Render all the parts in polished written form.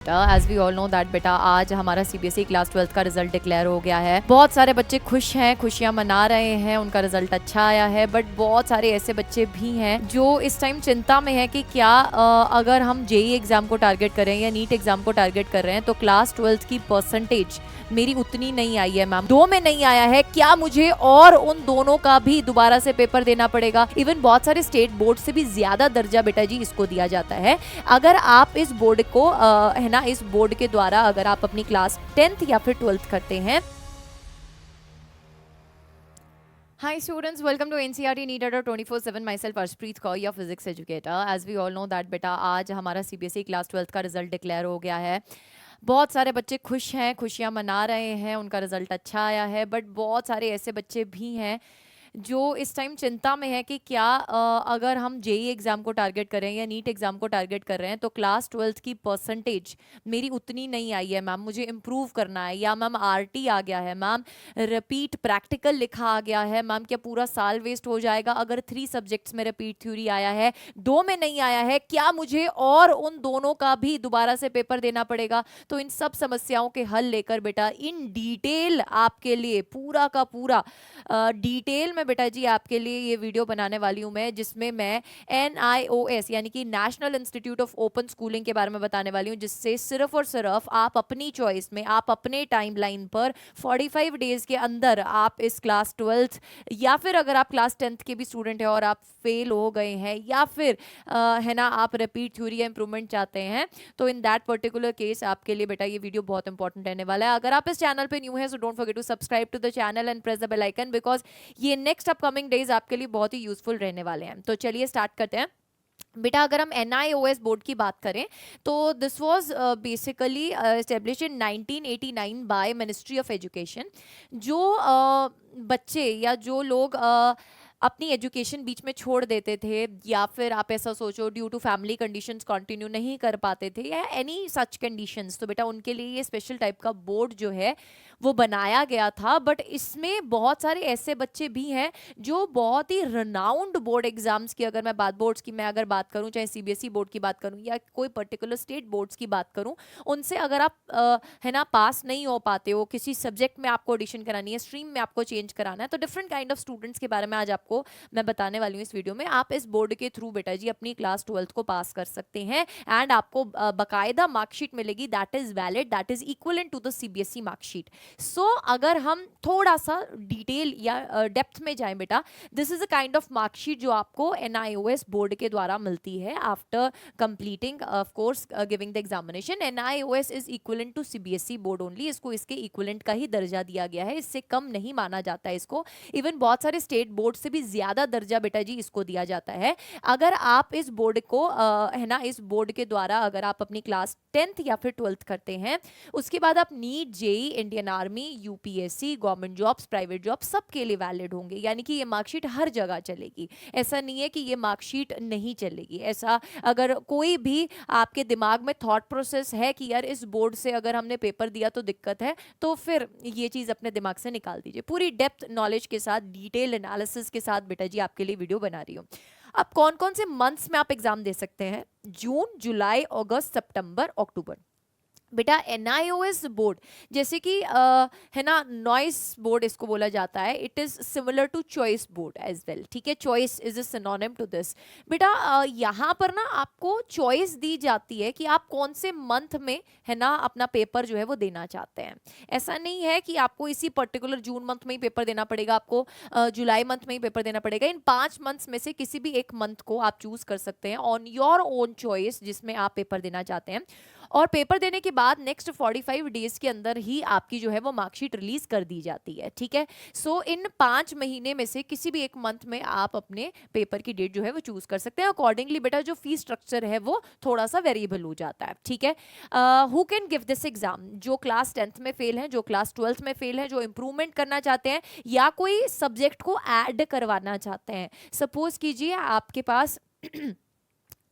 As we all know that बेटा आज हमारा सीबीएसई क्लास 12th का रिजल्ट डिक्लेयर हो गया है। बहुत सारे बच्चे खुश हैं, खुशियां मना रहे हैं, उनका रिजल्ट अच्छा आया है। बट बहुत सारे ऐसे बच्चे भी हैं जो इस टाइम चिंता में है कि क्या अगर हम जेई एग्जाम को टारगेट करें या नीट एग्जाम को टारगेट कर रहे हैं तो क्लास 12th की परसेंटेज मेरी उतनी नहीं आई है मैम, 2 में नहीं आया है, क्या मुझे और उन दोनों का भी दोबारा से पेपर देना पड़ेगा? इवन बहुत सारे स्टेट बोर्ड से भी ज्यादा दर्जा बेटा जी इसको दिया जाता है। अगर आप इस बोर्ड को है ना, इस बोर्ड के द्वारा अगर आप अपनी क्लास 10th या फिर 12th करते हैं। Hi students, welcome to NCERT NEET Adder 24/7. Myself Arshpreet Kaur, your physics educator. As we all know that बेटा आज हमारा सीबीएसई क्लास 12th का रिजल्ट डिक्लेयर हो गया है। बहुत सारे बच्चे खुश हैं, खुशियां मना रहे हैं, उनका रिजल्ट अच्छा आया है। बट बहुत सारे ऐसे बच्चे भी हैं जो इस टाइम चिंता में है कि क्या अगर हम जेई एग्जाम को टारगेट करें या नीट एग्जाम को टारगेट कर रहे हैं तो क्लास 12th की परसेंटेज मेरी उतनी नहीं आई है मैम, मुझे इम्प्रूव करना है। या मैम आरटी आ गया है, मैम रिपीट प्रैक्टिकल लिखा आ गया है, मैम क्या पूरा साल वेस्ट हो जाएगा अगर 3 सब्जेक्ट्स में रिपीट थ्योरी आया है, 2 में नहीं आया है, क्या मुझे और उन दोनों का भी दोबारा से पेपर देना पड़ेगा? तो इन सब समस्याओं के हल लेकर बेटा इन डिटेल आपके लिए पूरा का पूरा डिटेल में बेटा जी आपके लिए ये वीडियो बनाने वाली हूं मैं, जिसमें मैं NIOS यानी कि national institute of open schooling के बारे में बताने वाली हूं, जिससे सिर्फ और सिर्फ आप अपनी चॉइस में, आप अपने टाइमलाइन पर 45 डेज के अंदर आप इस क्लास 12th या फिर अगर आप क्लास 10th के भी स्टूडेंट हैं और आप फेल हो गए हैं या फिर है ना आप रिपीट थ्योरी या इंप्रूवमेंट चाहते हैं, तो इन दैट पर्टिकुलर केस आपके लिए बेटा ये वीडियो बहुत इंपॉर्टेंट रहने वाला है। अगर आप इस चैनल पे न्यू है so don't forget to subscribe to the channel and press the bell icon, because ये नेक्स्ट अपकमिंग डेज आपके लिए बहुत ही यूजफुल रहने वाले हैं। तो चलिए स्टार्ट करते हैं बेटा। अगर हम NIOS बोर्ड की बात करें तो this was basically establish in 1989 by ministry of education. जो बच्चे या जो लोग अपनी एजुकेशन बीच में छोड़ देते थे या फिर आप ऐसा सोचो due to family conditions continue नहीं कर पाते थे या एनी सच कंडीशंस, तो बेटा उनके लिए ये स्पेशल टाइप का बोर्ड जो है वो बनाया गया था। बट इसमें बहुत सारे ऐसे बच्चे भी हैं जो बहुत ही रनाउंड बोर्ड एग्जाम्स की, अगर मैं बोर्ड्स की मैं अगर बात करूं, चाहे सीबीएसई बोर्ड की बात करूं या कोई पर्टिकुलर स्टेट बोर्ड्स की बात करूं, उनसे अगर आप है ना पास नहीं हो पाते हो, किसी सब्जेक्ट में आपको एडिशन करानी है, स्ट्रीम में आपको चेंज कराना है, तो डिफरेंट काइंड ऑफ स्टूडेंट्स के बारे में आज आपको मैं बताने वाली हूँ इस वीडियो में। आप इस बोर्ड के थ्रू बेटा जी अपनी क्लास 12th को पास कर सकते हैं एंड आपको बकायदा मार्कशीट मिलेगी that is valid, that is equivalent to the CBSE marksheet. So अगर हम थोड़ा सा डिटेल या डेप्थ में जाएं बेटा, this is a kind of marksheet जो आपको NIOS बोर्ड के द्वारा मिलती है after completing of course giving the examination. NIOS is equivalent to CBSE board only, इसको इसके इक्विवेलेंट का ही दर्जा दिया गया है, इससे कम नहीं माना जाता है इसको। इवन बहुत सारे स्टेट बोर्ड से भी ज्यादा दर्जा बेटा जी इसको दिया जाता है। अगर आप इस बोर्ड को है ना, इस बोर्ड के द्वारा अगर आप अपनी क्लास 10th या फिर 12th करते हैं, उसके बाद आप NEET, JEE, Indian army, UPSC, government jobs, private job सबके लिए वैलिड होंगे, यानी कि ये मार्कशीट हर जगह चलेगी। ऐसा नहीं है कि ये मार्कशीट नहीं चलेगी। ऐसा अगर कोई भी आपके दिमाग में थॉट प्रोसेस है कि यार इस बोर्ड से अगर हमने पेपर दिया तो दिक्कत है, तो फिर ये चीज अपने दिमाग से निकाल दीजिए। पूरी डेप्थ नॉलेज के साथ, डिटेल एनालिसिस के साथ बेटा जी आपके लिए वीडियो बना रही हूँ। अब कौन कौन से मंथ्स में आप एग्जाम दे सकते हैं? जून, जुलाई, अगस्त, सितंबर, अक्टूबर। बेटा NIOS बोर्ड जैसे कि है ना नॉइस बोर्ड इसको बोला जाता है, it is similar to choice board as well, ठीक है। Choice is a synonym to this. बेटा यहाँ पर ना आपको चॉइस दी जाती है कि आप कौन से मंथ में है ना अपना पेपर जो है वो देना चाहते हैं। ऐसा नहीं है कि आपको इसी पर्टिकुलर जून मंथ में ही पेपर देना पड़ेगा, आपको जुलाई मंथ में ही पेपर देना पड़ेगा। इन 5 मंथ्स में से किसी भी एक मंथ को आप चूज कर सकते हैं ऑन योर ओन चॉइस जिसमें आप पेपर देना चाहते हैं। और पेपर देने के बाद नेक्स्ट 45 डेज के अंदर ही आपकी जो है वो मार्कशीट रिलीज कर दी जाती है, ठीक है। सो इन 5 महीने में से किसी भी एक मंथ में आप अपने पेपर की डेट जो है वो चूज कर सकते हैं। अकॉर्डिंगली बेटा जो फीस स्ट्रक्चर है वो थोड़ा सा वेरिएबल हो जाता है, ठीक है। Who can give this exam? जो क्लास 10th में फेल है, जो क्लास 12th में फेल है, जो इंप्रूवमेंट करना चाहते हैं या कोई सब्जेक्ट को ऐड करवाना चाहते हैं। सपोज कीजिए आपके पास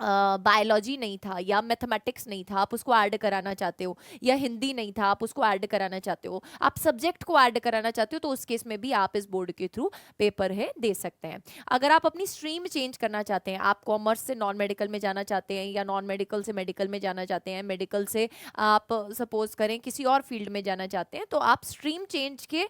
बायोलॉजी नहीं था या मैथमेटिक्स नहीं था, आप उसको ऐड कराना चाहते हो, या हिंदी नहीं था आप उसको ऐड कराना चाहते हो, आप सब्जेक्ट को ऐड कराना चाहते हो, तो उस केस में भी आप इस बोर्ड के थ्रू पेपर है दे सकते हैं। अगर आप अपनी स्ट्रीम चेंज करना चाहते हैं, आप कॉमर्स से नॉन मेडिकल में जाना चाहते हैं या नॉन मेडिकल से मेडिकल में जाना चाहते हैं, मेडिकल से आप सपोज करें किसी और फील्ड में जाना चाहते हैं, तो आप स्ट्रीम चेंज के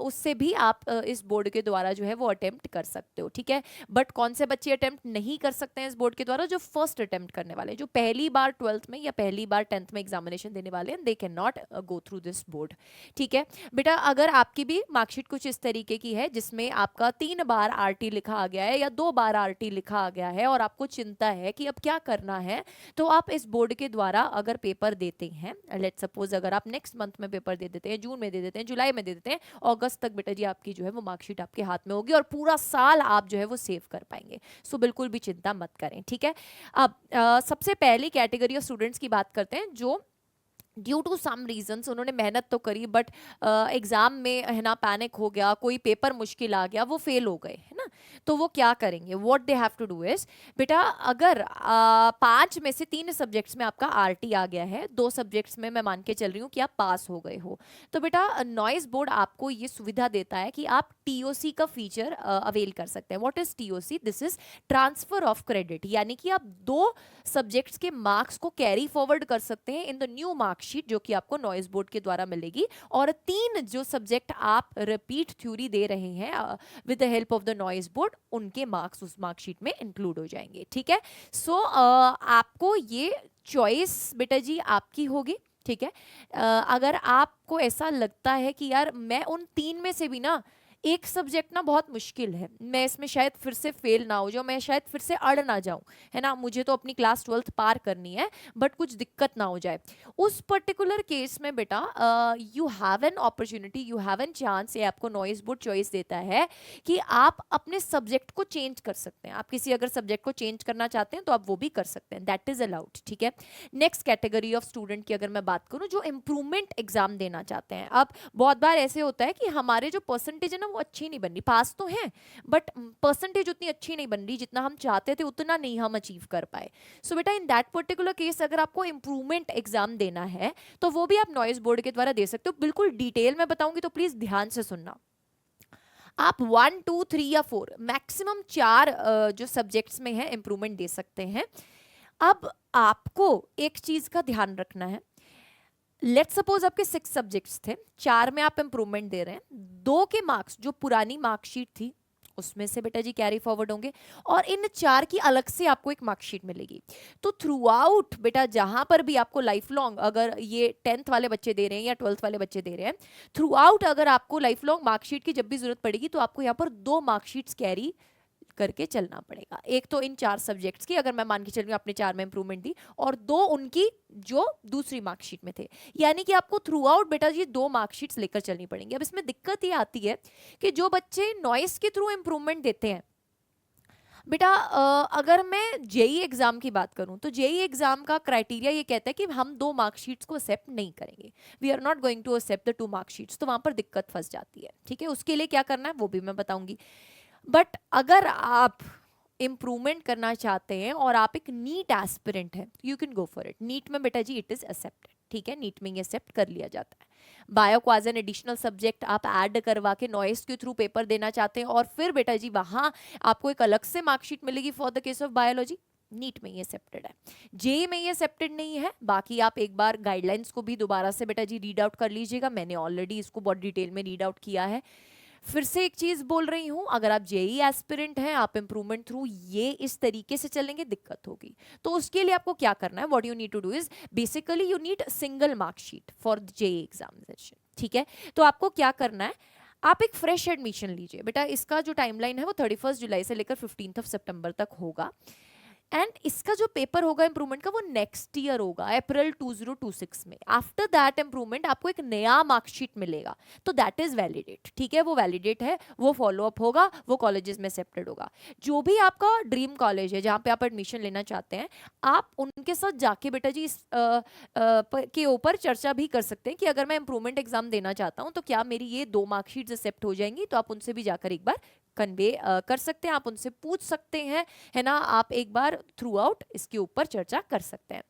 उससे भी आप इस बोर्ड के द्वारा जो है वो अटेम्प्ट कर सकते हो। ठीक है, बट कौन से बच्चे अटेम्प्ट नहीं कर सकते हैं इस बोर्ड के द्वारा? जो फर्स्ट अटेम्प्ट करने वाले, जो पहली बार 12th में या पहली बार 10th में एग्जामिनेशन देने वाले हैं, they can not go through this board. ठीक है बेटा, अगर आपकी भी मार्कशीट कुछ इस तरीके की है जिसमें आपका 3 बार आरटी लिखा आ गया है या 2 बार आरटी लिखा आ गया है और आपको चिंता है कि अब क्या करना है, तो आप इस बोर्ड के द्वारा अगर पेपर देते हैं, लेट्स सपोज अगर आप नेक्स्ट मंथ में पेपर दे देते हैं, जून में दे देते हैं, जुलाई में दे देते हैं, अगस्त तक बेटा जी आपकी जो है वो मार्कशीट आपके हाथ में होगी और पूरा साल आप जो है वो सेव कर पाएंगे। सो बिल्कुल भी चिंता मत करें। ठीक है, अब सबसे पहली कैटेगरी ऑफ स्टूडेंट्स की बात करते हैं जो ड्यू टू सम रीजंस उन्होंने मेहनत तो करी बट एग्जाम में है ना पैनिक हो गया, कोई पेपर मुश्किल आ गया, वो फेल हो गए, है ना। तो वो क्या करेंगे? What they have to do is, बेटा अगर 5 में से 3 सब्जेक्ट्स में आपका आरटी आ गया है, 2 सब्जेक्ट्स में मैं मान के चल रही हूँ कि आप पास हो गए हो, तो बेटा नॉइस बोर्ड आपको ये सुविधा देता है कि आप टीओसी का फीचर अवेल कर सकते हैं। What is TOC? This is transfer of credit, यानी कि आप 2 सब्जेक्ट्स के मार्क्स को कैरी फॉरवर्ड कर सकते हैं इन द न्यू मार्कशीट जो कि आपको नॉइस बोर्ड के द्वारा मिलेगी, और 3 जो सब्जेक्ट आप रिपीट थ्योरी दे रहे हैं with the help of the noise board, उनके मार्क्स उस मार्कशीट में इंक्लूड हो जाएंगे। ठीक है, सो आपको ये चॉइस बेटा जी आपकी होगी। ठीक है, अगर आपको ऐसा लगता है कि यार मैं उन 3 में से भी ना एक सब्जेक्ट ना बहुत मुश्किल है, मैं इसमें शायद फिर से फेल ना हो जाऊं, मैं शायद फिर से अड़ ना जाऊं, है ना, मुझे तो अपनी क्लास 12th पार करनी है बट कुछ दिक्कत ना हो जाए, उस पर्टिकुलर केस में बेटा you have an opportunity, you have an chance, ये आपको नॉइस बोर्ड चॉइस देता है कि आप अपने सब्जेक्ट को चेंज कर सकते हैं। आप किसी अगर सब्जेक्ट को चेंज करना चाहते हैं तो आप वो भी कर सकते हैं, दैट इज अलाउड। ठीक है, नेक्स्ट कैटेगरी ऑफ स्टूडेंट की अगर मैं बात करूं, जो इंप्रूवमेंट एग्जाम देना चाहते हैं। अब बहुत बार ऐसे होता है कि हमारे जो परसेंटेज है ना वो अच्छी नहीं बन रही, पास तो हैं बट परसेंटेज उतनी अच्छी नहीं बन रही, जितना हम चाहते थे उतना नहीं हम अचीव कर पाए। सो बेटा इन दैट पर्टिकुलर केस अगर आपको इंप्रूवमेंट एग्जाम देना है तो वो भी आप नॉइस बोर्ड के द्वारा दे सकते हो। बिल्कुल डिटेल में बताऊंगी तो प्लीज ध्यान से सुनना। आप 1 2 3 या 4 मैक्सिमम 4 जो सब्जेक्ट्स में है इंप्रूवमेंट दे सकते हैं। अब आपको एक चीज का ध्यान रखना है, लेट्स सपोज आपके 6 सब्जेक्ट्स थे, 4 में आप इंप्रूवमेंट दे रहे हैं, 2 के मार्क्स जो पुरानी मार्कशीट थी उसमें से बेटा जी कैरी फॉरवर्ड होंगे और इन 4 की अलग से आपको एक मार्कशीट मिलेगी। तो थ्रू आउट बेटा जहां पर भी आपको लाइफ लॉन्ग, अगर ये 10th वाले बच्चे दे रहे हैं या 12th वाले बच्चे दे रहे हैं, थ्रू आउट अगर आपको लाइफ लॉन्ग मार्कशीट की जब भी जरूरत पड़ेगी तो आपको यहाँ पर 2 मार्कशीट्स कैरी करके चलना पड़ेगा। एक तो इन 4 सब्जेक्ट्स की अगर मैं मान के चल रही हूँ आपने 4 में इंप्रूवमेंट दी, और 2 उनकी जो दूसरी मार्कशीट में थे, यानी कि आपको थ्रू आउट बेटा ये 2 मार्कशीट्स लेकर चलनी पड़ेंगी। अब इसमें दिक्कत ये आती है कि जो बच्चे नॉइस के थ्रू इंप्रूवमेंट देते हैं बेटा, अगर मैं जेई एग्जाम की बात करूं तो जेई एग्जाम का क्राइटेरिया ये कहता है कि हम 2 मार्कशीट्स को एक्सेप्ट नहीं करेंगे, we are not going to accept the 2 marksheets, तो वहां पर दिक्कत फंस जाती है। ठीक है, उसके लिए क्या करना है वो भी मैं बताऊंगी। बट अगर आप इम्प्रूवमेंट करना चाहते हैं और आप एक नीट एस्पिरेंट हैं, you can go for it. NEET में बेटा जी इट इज एक्सेप्टेड। ठीक है, नीट में ये एक्सेप्ट कर लिया जाता है। बायो को एज एन एडिशनल सब्जेक्ट आप ऐड करवा के नॉइस के थ्रू पेपर देना चाहते हैं और फिर बेटा जी वहां आपको एक अलग से मार्कशीट मिलेगी for the case of biology, NEET में ये एक्सेप्टेड है। जेई में ये एक्सेप्टेड नहीं है। बाकी आप एक बार गाइडलाइंस को भी दोबारा से बेटा जी रीड आउट कर लीजिएगा, मैंने ऑलरेडी इसको बहुत डिटेल में रीड आउट किया है। फिर से एक चीज बोल रही हूं, अगर आप जेई एस्पिरेंट हैं, आप इंप्रूवमेंट थ्रू ये इस तरीके से चलेंगे दिक्कत होगी। तो उसके लिए आपको क्या करना है, what you need to do is basically you need single marksheet for JEE examination. ठीक है, तो आपको क्या करना है, आप एक फ्रेश एडमिशन लीजिए बेटा। इसका जो टाइमलाइन है वो 31 जुलाई से लेकर 15 सितंबर तक होगा, एंड इसका जो पेपर होगा इंप्रूवमेंट का वो नेक्स्ट ईयर होगा अप्रैल 2026 में। आफ्टर दैट इंप्रूवमेंट आपको एक नया मार्कशीट मिलेगा, तो दैट इज वैलिडेट। ठीक है, वो वैलिडेट है, वो फॉलो अप होगा, वो कॉलेजेस में एक्सेप्टेड होगा। जो भी आपका ड्रीम कॉलेज है जहाँ पे आप एडमिशन लेना चाहते हैं, आप उनके साथ जाके बेटा जी इस के ऊपर चर्चा भी कर सकते हैं कि अगर मैं इंप्रूवमेंट एग्जाम देना चाहता हूँ तो क्या मेरी ये 2 मार्कशीट एक्सेप्ट हो जाएंगी, तो आप उनसे भी जाकर एक बार कन्वे कर सकते हैं, आप उनसे पूछ सकते हैं, है ना, आप एक बार थ्रू आउट इसके ऊपर चर्चा कर सकते हैं।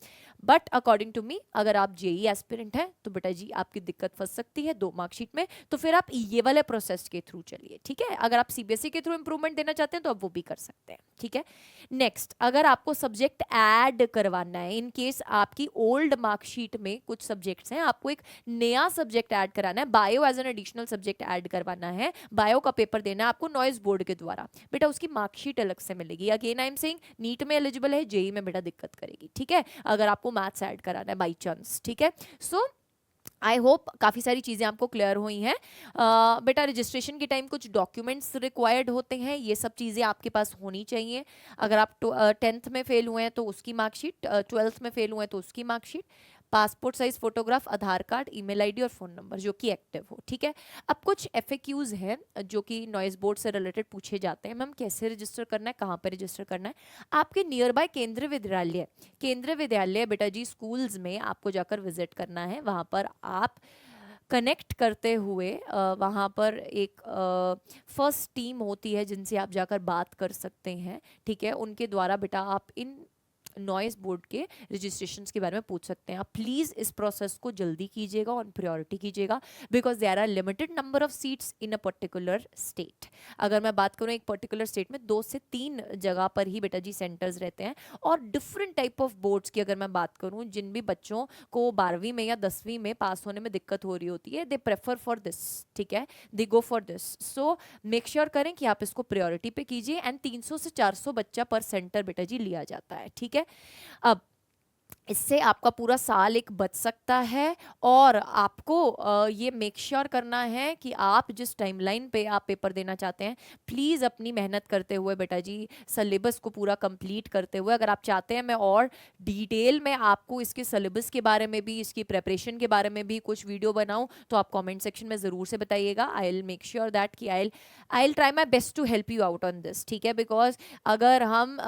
बट अकॉर्डिंग टू मी, अगर आप जेई एस्पिरेंट हैं तो बेटा जी आपकी दिक्कत फंस सकती है 2 मार्कशीट में, तो फिर आप ये वाले प्रोसेस के थ्रू चलिए, ठीक है। अगर आप सीबीएसई के थ्रू इंप्रूवमेंट देना चाहते हैं तो आप वो भी कर सकते हैं, ठीक है। नेक्स्ट, अगर आपको सब्जेक्ट ऐड करवाना है, इन केस आपकी ओल्ड मार्कशीट में कुछ सब्जेक्ट्स हैं, आपको एक नया सब्जेक्ट ऐड कराना है, bio as an additional subject add करवाना है, बायो का पेपर देना है आपको नॉइज बोर्ड के द्वारा, बेटा उसकी मार्कशीट अलग से मिलेगी। Again I am saying, NEET में एलिजिबल है, जेई में बेटा दिक्कत करेगी, ठीक है, अगर आपको मैथ्स ऐड कराना है बाई चांस, ठीक है। सो आई होप काफ़ी सारी चीज़ें आपको क्लियर हुई हैं। बेटा रजिस्ट्रेशन के टाइम कुछ डॉक्यूमेंट्स रिक्वायर्ड होते हैं, ये सब चीज़ें आपके पास होनी चाहिए। अगर आप 10th में फेल हुए हैं तो उसकी मार्कशीट, 12th में फेल हुए हैं तो उसकी मार्कशीट, पासपोर्ट साइज फोटोग्राफ, आधार कार्ड, ईमेल आईडी और फ़ोन नंबर जो कि एक्टिव हो, ठीक है। अब कुछ एफएक्यूज हैं जो कि नॉइज बोर्ड से रिलेटेड पूछे जाते हैं, मैम कैसे रजिस्टर करना है, कहाँ पर रजिस्टर करना है। आपके नियर बाय केंद्रीय विद्यालय बेटा जी स्कूल्स में आपको जाकर विजिट करना है, वहाँ पर आप कनेक्ट करते हुए वहाँ पर एक फर्स्ट टीम होती है जिनसे आप जाकर बात कर सकते हैं, ठीक है। उनके द्वारा बेटा आप इन नॉइस बोर्ड के रजिस्ट्रेशंस के बारे में पूछ सकते हैं। आप प्लीज़ इस प्रोसेस को जल्दी कीजिएगा और प्रायोरिटी कीजिएगा, because there are limited number of seats in a particular state. अगर मैं बात करूँ एक पर्टिकुलर स्टेट में 2 से 3 जगह पर ही बेटा जी सेंटर्स रहते हैं, और डिफरेंट टाइप ऑफ बोर्ड्स की अगर मैं बात करूँ, जिन भी बच्चों को 12वीं में या 10वीं में पास होने में दिक्कत हो रही होती है, दे प्रेफर फॉर दिस, ठीक है, they go for this. So make sure करें कि आप इसको प्रायोरिटी पे कीजिए, एंड 300 से 400 बच्चा पर सेंटर बेटा जी लिया जाता है, ठीक है। अब इससे आपका पूरा साल एक बच सकता है, और आपको ये मेक श्योर करना है कि आप जिस टाइमलाइन पे आप पेपर देना चाहते हैं, प्लीज़ अपनी मेहनत करते हुए बेटा जी सिलेबस को पूरा कंप्लीट करते हुए, अगर आप चाहते हैं मैं और डिटेल में आपको इसके सिलेबस के बारे में भी, इसकी प्रेपरेशन के बारे में भी कुछ वीडियो बनाऊं, तो आप कमेंट सेक्शन में ज़रूर से बताइएगा। I will make sure that कि I will try my best to help you out on this, ठीक है। बिकॉज अगर हम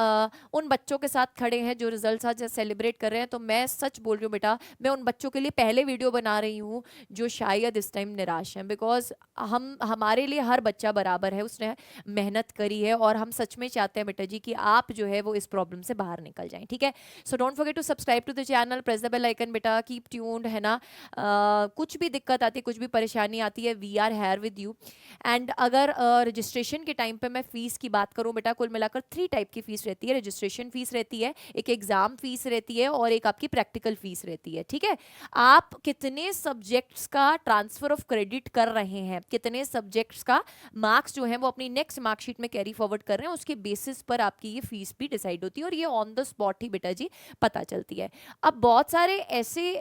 उन बच्चों के साथ खड़े हैं जो रिजल्ट आज सेलिब्रेट कर रहे हैं, तो मैं सच बोल रही हूँ बेटा, मैं उन बच्चों के लिए पहले वीडियो बना रही हूँ जो शायद इस टाइम निराश हैं, बिकॉज हमारे लिए हर बच्चा बराबर है, उसने मेहनत करी है, और हम सच में चाहते हैं बेटा जी कि आप जो है वो इस प्रॉब्लम से बाहर निकल जाएं, ठीक है। So don't forget to subscribe to the channel, press the bell icon बेटा, कीप ट्यून्ड, है ना। कुछ भी दिक्कत आती है, कुछ भी परेशानी आती है, we are here with you. And अगर रजिस्ट्रेशन के टाइम पे मैं फीस की बात करूं बेटा, कुल मिलाकर 3 टाइप की फीस रहती है। रजिस्ट्रेशन फीस रहती है, एक एग्जाम फीस रहती है, और एक आपकी प्रैक्टिकल फीस रहती है, ठीक है। आप कितने सब्जेक्ट्स का ट्रांसफर ऑफ क्रेडिट कर रहे हैं, कितने सब्जेक्ट्स का मार्क्स जो है वो अपनी नेक्स्ट मार्कशीट में कैरी फॉरवर्ड कर रहे हैं, उसके बेसिस पर आपकी ये फीस भी डिसाइड होती है, और ये ऑन द स्पॉट ही बेटा जी पता चलती है। अब बहुत सारे ऐसे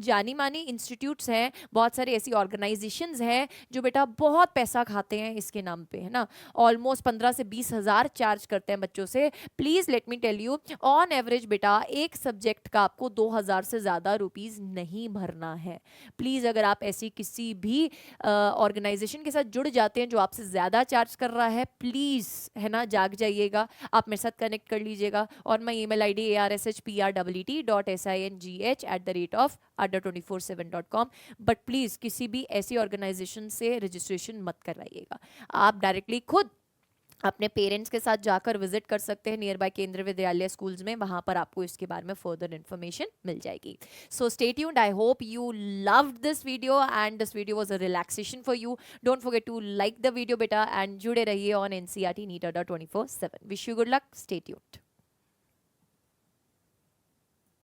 जानी मानी इंस्टीट्यूट्स हैं, बहुत सारे ऐसी ऑर्गेनाइजेशंस हैं जो बेटा बहुत पैसा खाते हैं इसके नाम पे, है ना। ऑलमोस्ट 15 से 20 हज़ार चार्ज करते हैं बच्चों से। Please let me tell you, on average बेटा एक सब्जेक्ट का आपको 2000 से ज़्यादा रुपीज़ नहीं भरना है। प्लीज़ अगर आप ऐसी किसी भी ऑर्गेनाइजेशन के साथ जुड़ जाते हैं जो आपसे ज़्यादा चार्ज कर रहा है, प्लीज़, है ना, जाग जाइएगा, आप मेरे साथ कनेक्ट कर लीजिएगा। और my email ID arshprwt.singh@the rate of adda247.com। But please किसी भी ऐसी ऑर्गेनाइजेशन से रजिस्ट्रेशन मत करवाइएगा, आप डायरेक्टली खुद अपने पेरेंट्स के साथ जाकर विजिट कर सकते हैं नियर बाय केंद्रीय विद्यालय स्कूल्स में, वहां पर आपको इसके बारे में फर्दर इन्फॉर्मेशन मिल जाएगी। So stay tuned, I hope you loved this video and this video was a relaxation for you. Don't forget to like the video बेटा, एंड जुड़े रहिए on NCERT NEET 24/7। Wish you good luck, stay tuned.